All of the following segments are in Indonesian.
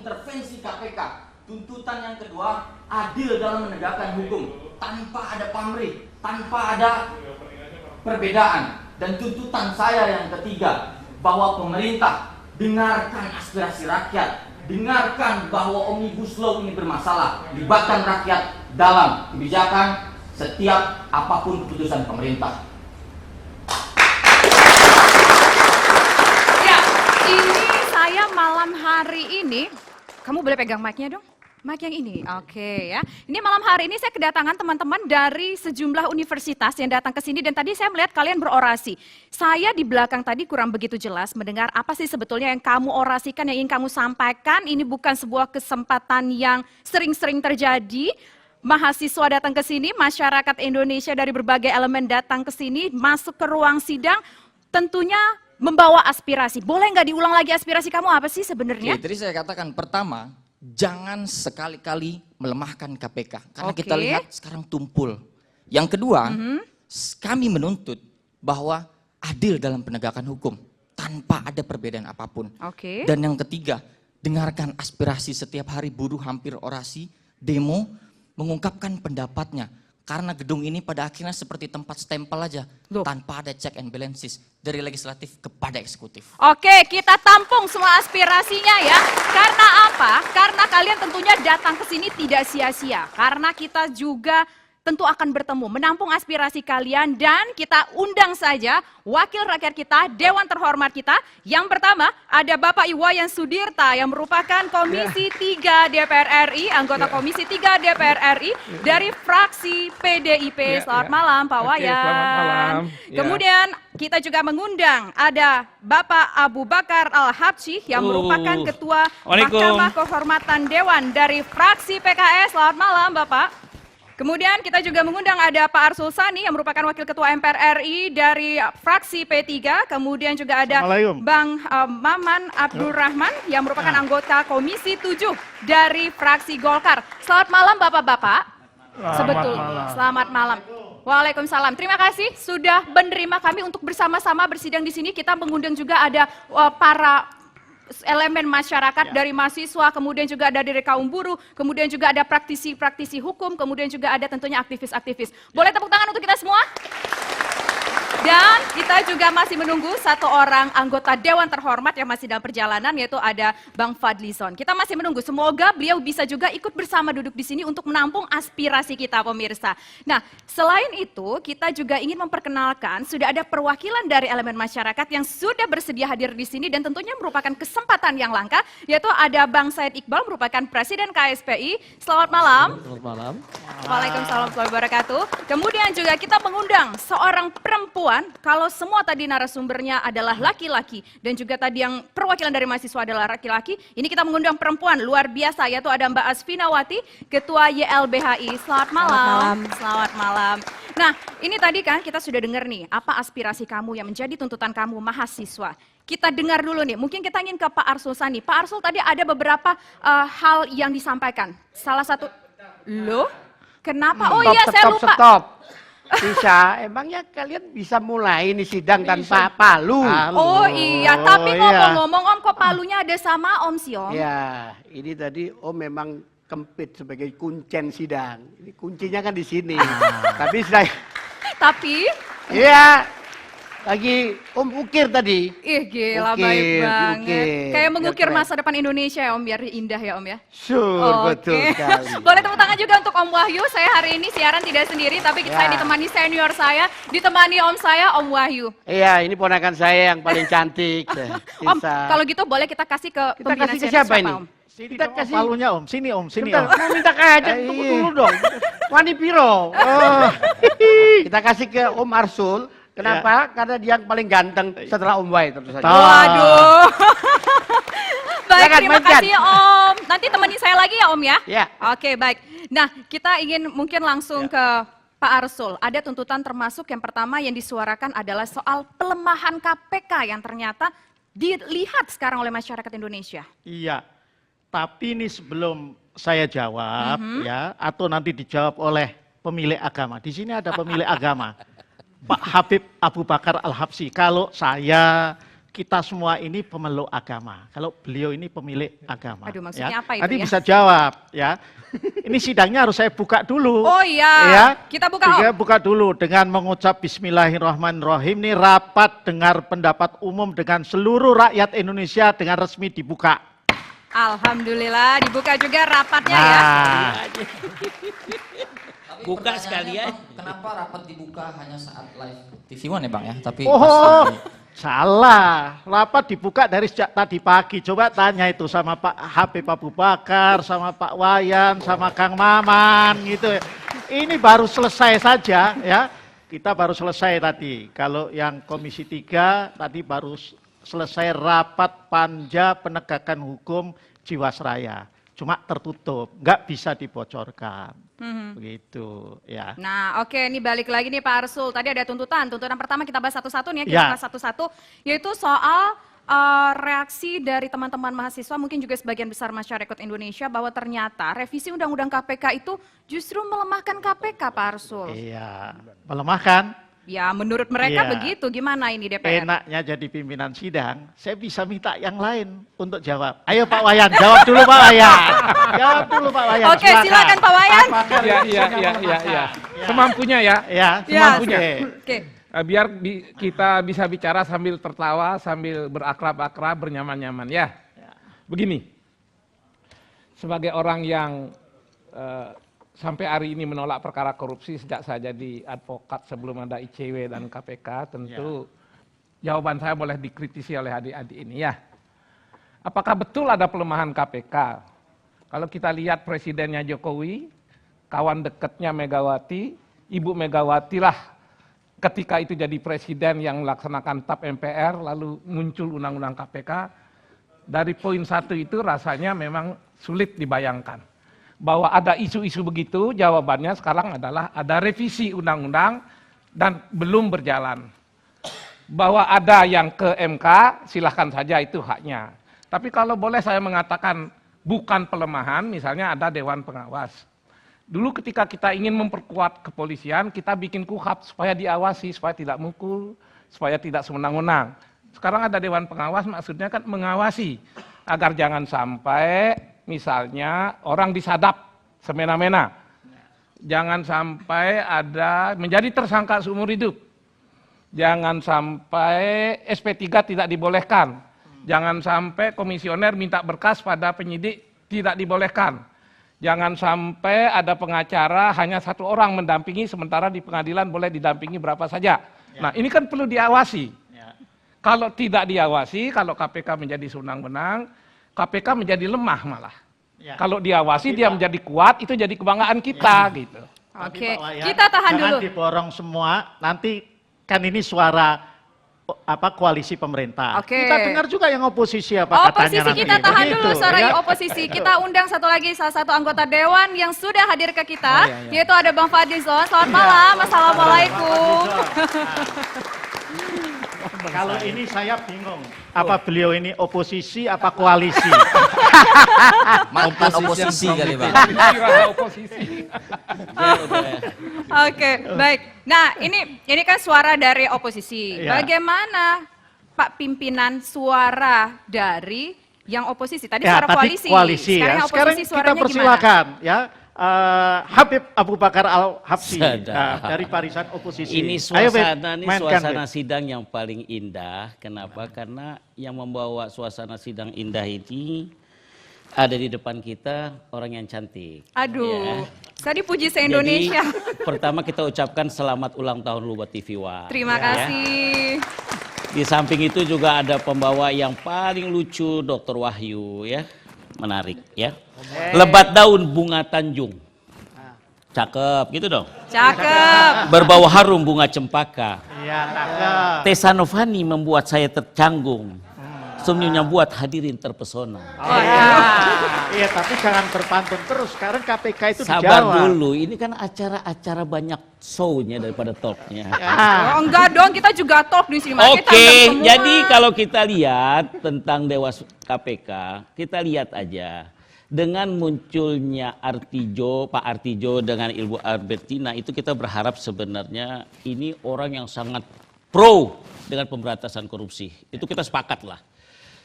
mengintervensi KPK. Tuntutan yang kedua, adil dalam menegakkan hukum tanpa ada pamrih, tanpa ada perbedaan. Dan tuntutan saya yang ketiga, bahwa pemerintah dengarkan aspirasi rakyat, dengarkan bahwa Omnibus Law ini bermasalah, libatkan rakyat dalam kebijakan setiap apapun keputusan pemerintah. Ya, ini saya malam hari ini, kamu boleh pegang mic-nya dong? Mic yang ini, oke ya. Ini malam hari ini saya kedatangan teman-teman dari sejumlah universitas yang datang ke sini dan tadi saya melihat kalian berorasi. Saya di belakang tadi kurang begitu jelas mendengar apa sih sebetulnya yang kamu orasikan, yang ingin kamu sampaikan. Ini bukan sebuah kesempatan yang sering-sering terjadi. Mahasiswa datang ke sini, masyarakat Indonesia dari berbagai elemen datang ke sini, masuk ke ruang sidang, tentunya membawa aspirasi. Boleh nggak diulang lagi aspirasi kamu apa sih sebenarnya? Oke, tadi saya katakan pertama, jangan sekali-kali melemahkan KPK karena kita lihat sekarang tumpul. Yang kedua, kami menuntut bahwa adil dalam penegakan hukum tanpa ada perbedaan apapun. Dan yang ketiga, dengarkan aspirasi setiap hari buruh hampir orasi, demo, mengungkapkan pendapatnya. Karena gedung ini pada akhirnya seperti tempat stempel aja, tanpa ada check and balances dari legislatif kepada eksekutif. Oke, kita tampung semua aspirasinya ya. Karena apa? Karena kalian tentunya datang ke sini tidak sia-sia. Karena kita juga tentu akan bertemu, menampung aspirasi kalian dan kita undang saja wakil rakyat kita, Dewan Terhormat kita. Yang pertama ada Bapak Iwayan Sudirta yang merupakan Komisi 3 DPR RI, anggota Komisi 3 DPR RI dari fraksi PDIP. Selamat malam Pak Wayan. Selamat malam. Kemudian kita juga mengundang ada Bapak Abu Bakar Al-Habsyi yang merupakan Ketua Mahkamah Kehormatan Dewan dari fraksi PKS. Selamat malam Bapak. Kemudian kita juga mengundang ada Pak Arsul Sani yang merupakan Wakil Ketua MPR RI dari fraksi P3. Kemudian juga ada Bang Maman Abdurrahman yang merupakan anggota Komisi 7 dari fraksi Golkar. Selamat malam Bapak-Bapak. Selamat malam. Waalaikumsalam. Terima kasih sudah menerima kami untuk bersama-sama bersidang di sini. Kita mengundang juga ada para elemen masyarakat dari mahasiswa, kemudian juga ada dari kaum buruh, kemudian juga ada praktisi-praktisi hukum, kemudian juga ada tentunya aktivis-aktivis. Boleh tepuk tangan untuk kita semua? Dan kita juga masih menunggu satu orang anggota Dewan Terhormat yang masih dalam perjalanan, yaitu ada Bang Fadlizon. Kita masih menunggu, semoga beliau bisa juga ikut bersama duduk di sini untuk menampung aspirasi kita pemirsa. Nah, selain itu kita juga ingin memperkenalkan, sudah ada perwakilan dari elemen masyarakat yang sudah bersedia hadir di sini dan tentunya merupakan kesempatan yang langka, yaitu ada Bang Said Iqbal, merupakan Presiden KSPI. Selamat malam. Selamat malam. Waalaikumsalam warahmatullahi wabarakatuh. Kemudian juga kita mengundang seorang perempuan, kalau semua tadi narasumbernya adalah laki-laki dan juga tadi yang perwakilan dari mahasiswa adalah laki-laki, ini kita mengundang perempuan luar biasa yaitu ada Mbak Asfinawati, Ketua YLBHI. Selamat malam. Selamat malam. Nah, ini tadi kan kita sudah dengar nih, apa aspirasi kamu yang menjadi tuntutan kamu mahasiswa. Kita dengar dulu nih, mungkin kita ingin ke Pak Arsul Sani. Pak Arsul tadi ada beberapa hal yang disampaikan. Salah satu, loh? Kenapa? Oh iya, saya lupa. Stop. Bisa, emangnya kalian bisa mulai ini sidang tanpa palu? Oh iya, tapi ngomong-ngomong Om, kok palunya ada sama Om sih Om? Ya, ini tadi Om memang kempit sebagai kuncen sidang. Ini kuncinya kan di sini. Tapi saya... Tapi? Iya, lagi Om ukir tadi. Ih gila, baik banget. Kayak mengukir masa depan Indonesia ya Om, biar indah ya Om ya. Betul sekali. Boleh tepuk tangan juga untuk Om Wahyu. Saya hari ini siaran tidak sendiri, tapi saya ditemani senior saya, ditemani Om saya, Om Wahyu. Iya, ini ponakan saya yang paling cantik. Om, kalau gitu boleh kita kasih ke pembina siapa ini? Om? Kita kasih palunya Om, sini Om, sini Om. Om. Mau minta aja, tunggu dulu dong. Wani Piro. Kita kasih ke Om Arsul. Kenapa? Karena dia yang paling ganteng setelah Om Wai tentu saja. Waduh. Baik, terima kasih Om. Nanti temani saya lagi ya Om ya? Ya. Oke, baik. Nah, kita ingin mungkin langsung ke Pak Arsul. Ada tuntutan termasuk yang pertama yang disuarakan adalah soal pelemahan KPK yang ternyata dilihat sekarang oleh masyarakat Indonesia. Iya, tapi ini sebelum saya jawab ya, atau nanti dijawab oleh pemilik agama. Di sini ada pemilik agama. Pak Habib Abu Bakar Al-Habsyi, kalau saya kita semua ini pemeluk agama. Kalau beliau ini pemilik agama. Aduh, maksudnya apa itu Nanti ya? bisa jawab ya. Ini sidangnya harus saya buka dulu. Oh iya, Ya. kita buka Om. Kita buka dulu dengan mengucap Bismillahirrahmanirrahim. Ini rapat dengar pendapat umum dengan seluruh rakyat Indonesia dengan resmi dibuka. Alhamdulillah, dibuka juga rapatnya ya. Nah, Tapi Buka pertanyaannya, sekalian. Bang, kenapa rapat dibuka hanya saat live TV One ya Bang ya? Tapi oh, pas di- salah. Rapat dibuka dari sejak tadi pagi. Coba tanya itu sama Pak Habib Abu Bakar, sama Pak Wayan, sama Kang Maman gitu. Ini baru selesai saja ya. Kita baru selesai tadi. Kalau yang Komisi 3 tadi baru selesai rapat panja penegakan hukum Jiwasraya. Cuma tertutup, nggak bisa dibocorkan. Begitu ya. Nah, oke, ini balik lagi nih Pak Arsul. Tadi ada tuntutan. Tuntutan pertama kita bahas satu-satu nih ya, kita Ya. bahas satu-satu. Yaitu soal reaksi dari teman-teman mahasiswa, mungkin juga sebagian besar masyarakat Indonesia, bahwa ternyata revisi Undang-Undang KPK itu justru melemahkan KPK, Pak Arsul. Iya, melemahkan. Ya, menurut mereka Iya. begitu. Gimana ini DPR? Enaknya jadi pimpinan sidang, saya bisa minta yang lain untuk jawab. Ayo Pak Wayan, jawab dulu Pak Wayan. Jawab dulu Pak Wayan. Oke, silakan Pak Wayan. Apakah Iya, revisinya iya, iya, iya, iya. melemahkan? Semampunya ya. Ya, Ya, semampunya. Oke. Biar kita bisa bicara sambil tertawa, sambil berakrab-akrab, bernyaman-nyaman ya. Begini, sebagai orang yang sampai hari ini menolak perkara korupsi sejak saya jadi advokat sebelum ada ICW dan KPK, tentu jawaban saya boleh dikritisi oleh adik-adik ini ya. Apakah betul ada pelemahan KPK? Kalau kita lihat presidennya Jokowi, kawan dekatnya Megawati, Ibu Megawati lah ketika itu jadi presiden yang melaksanakan TAP MPR, lalu muncul Undang-Undang KPK. Dari poin 1 itu rasanya memang sulit dibayangkan. Bahwa ada isu-isu begitu, jawabannya sekarang adalah ada revisi undang-undang dan belum berjalan. Bahwa ada yang ke MK, silahkan saja itu haknya. Tapi kalau boleh saya mengatakan bukan pelemahan, misalnya ada Dewan Pengawas. Dulu ketika kita ingin memperkuat kepolisian, kita bikin KUHAP supaya diawasi, supaya tidak mukul, supaya tidak sewenang-wenang. Sekarang ada Dewan Pengawas, maksudnya kan mengawasi agar jangan sampai misalnya orang disadap semena-mena. Jangan sampai ada menjadi tersangka seumur hidup. Jangan sampai SP3 tidak dibolehkan. Jangan sampai komisioner minta berkas pada penyidik tidak dibolehkan. Jangan sampai ada pengacara hanya 1 orang mendampingi sementara di pengadilan boleh didampingi berapa saja. Nah, ini kan perlu diawasi. Kalau tidak diawasi, kalau KPK menjadi sewenang-wenang, KPK menjadi lemah malah. Ya. Kalau diawasi dia menjadi kuat, itu jadi kebanggaan kita gitu. Tapi Oke, Pak Wayan, kita tahan jangan dulu. diborong semua, nanti kan ini suara koalisi pemerintah. Oke. Kita dengar juga yang oposisi apa Oposisi katanya nanti. kita tahan dulu, Begitu, suara ya. oposisi. Kita undang satu lagi salah satu anggota Dewan yang sudah hadir ke kita, yaitu ada Bang Fadlizon. Selamat malam, Assalamualaikum. Kalau ini saya bingung, apa beliau ini oposisi apa koalisi? mantan oposisi kali Bang. Istirahat oposisi. Oke, baik. Nah, ini kan suara dari oposisi. Ya. Bagaimana Pak pimpinan suara dari yang oposisi? Tadi Ya, suara tadi koalisi. koalisi Sekarang ya. yang Sekarang oposisi kita suaranya gimana? persilakan ya. Habib Abu Bakar Al-Habsyi Sadar. dari barisan oposisi. Ini Ayo, Bib, suasana, ini mainkan, suasana Bib. sidang yang paling indah. Kenapa? Karena yang membawa suasana sidang indah ini ada di depan kita orang yang cantik. Aduh, Ya. saya dipuji se-Indonesia. Jadi, pertama kita ucapkan selamat ulang tahun lu buat TV One. Terima Ya. kasih. Di samping itu juga ada pembawa yang paling lucu, Dr. Wahyu ya. Menarik ya. Lebat daun bunga Tanjung. Cakep gitu dong. Cakep. Berbau harum bunga cempaka. Iya, cakep. Tessa Novani membuat saya tercanggung. Senyumnya buat hadirin terpesona. Oh, iya, tapi jangan terpantun terus. Sekarang KPK itu Sabar dijawab. dulu, ini kan acara-acara banyak show-nya daripada talk-nya. Oh, enggak dong, kita juga talk di sini. Makanya kita Oke, undang semua. jadi kalau kita lihat tentang Dewas KPK, kita lihat aja. Dengan munculnya Pak Artijo dengan Ibu Albertina, itu kita berharap sebenarnya ini orang yang sangat pro dengan pemberantasan korupsi. Itu kita sepakat lah.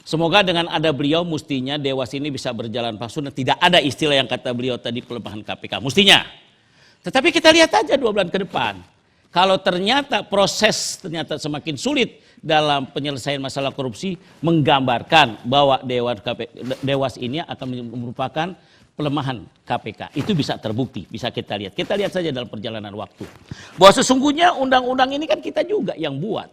Semoga dengan ada beliau mestinya Dewas ini bisa berjalan paksu dan tidak ada istilah yang kata beliau tadi pelemahan KPK. Mestinya. Tetapi kita lihat aja 2 bulan ke depan. Kalau ternyata proses ternyata semakin sulit dalam penyelesaian masalah korupsi, menggambarkan bahwa Dewas ini akan merupakan pelemahan KPK. Itu bisa terbukti, bisa kita lihat. Kita lihat saja dalam perjalanan waktu. Bahwa sesungguhnya undang-undang ini kan kita juga yang buat.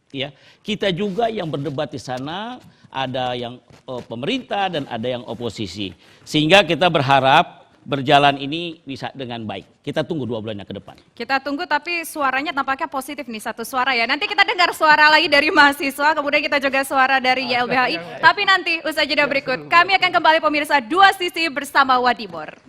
Ya, kita juga yang berdebat di sana, ada yang pemerintah dan ada yang oposisi. Sehingga kita berharap berjalan ini bisa dengan baik. Kita tunggu 2 bulan ke depan. Kita tunggu, tapi suaranya tampaknya positif nih, 1 suara ya. Nanti kita dengar suara lagi dari mahasiswa, kemudian kita juga suara dari YLBHI. Tapi nanti usai jeda berikut, kami akan kembali pemirsa 2 Sisi bersama Wadimor.